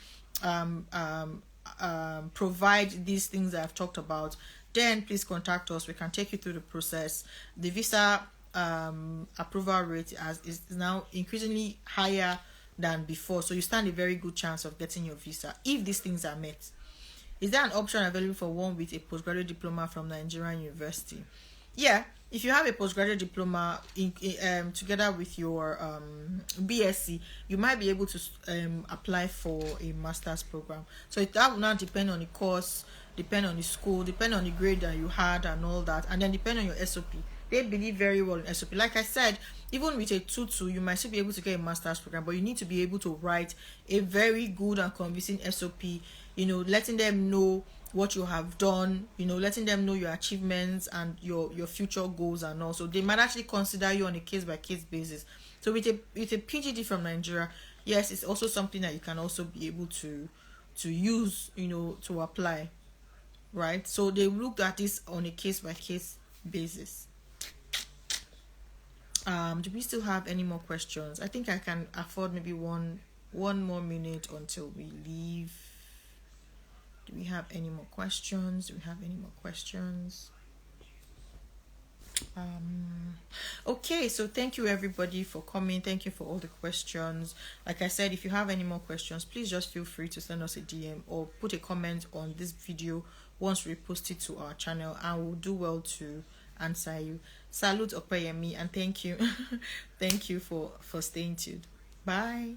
provide these things that I've talked about, then please contact us. We can take you through the process. The visa approval rate is now increasingly higher than before, so you stand a very good chance of getting your visa if these things are met. Is there an option available for one with a postgraduate diploma from Nigerian university? Yeah, if you have a postgraduate diploma together with your BSc, you might be able to apply for a master's program. So that will now depend on the course, depend on the school, depend on the grade that you had and all that, and then depend on your SOP. They believe very well in SOP. Like I said, even with a 2-2, you might still be able to get a master's program, but you need to be able to write a very good and convincing SOP, letting them know what you have done, letting them know your achievements and your future goals and all. So they might actually consider you on a case-by-case basis. So with a PGD from Nigeria, yes, it's also something that you can also be able to use, to apply, right? So they looked at this on a case-by-case basis. Do we still have any more questions? I think I can afford maybe one more minute until we leave. Do we have any more questions? Okay, so thank you everybody for coming. Thank you for all the questions. Like I said, if you have any more questions, please just feel free to send us a DM or put a comment on this video once we post it to our channel, and we'll do well to answer you. Salute Opeyemi, and thank you. Thank you for staying tuned. Bye.